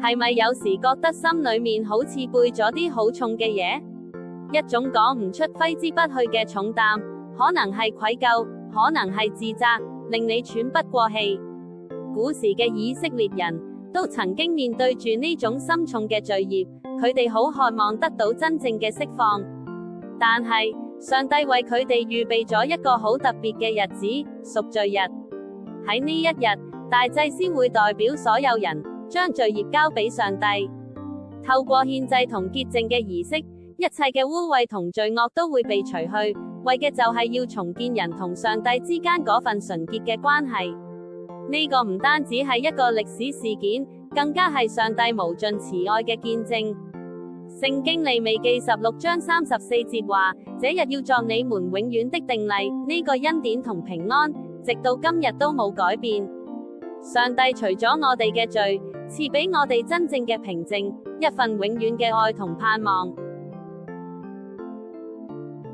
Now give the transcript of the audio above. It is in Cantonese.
係咪有時覺得心裏面好似背咗啲好重嘅嘢？一種講唔出揮之不去嘅重擔，可能係愧疚，可能係自責，令你喘不過氣。古時嘅以色列人都曾經面對住呢種深重嘅罪孽，佢哋好渴望得到真正嘅釋放。但係上帝為佢哋預備咗一個好特別嘅日子，贖罪日。喺呢一日，大祭司會代表所有人，將罪孽交俾上帝。透過獻祭同潔淨嘅儀式，一切嘅污穢同罪惡都會被除去，為嘅就係要重建人同上帝之間嗰份純潔嘅關係。呢個唔單止係一個歷史事件，更加係上帝無盡慈愛嘅見證。聖經利未記16章34節話：這日要作你們永遠的定例，呢個恩典同平安，直到今日都冇改變。上帝除咗我哋嘅罪，賜俾我哋真正嘅平靜，一份永遠嘅愛同盼望。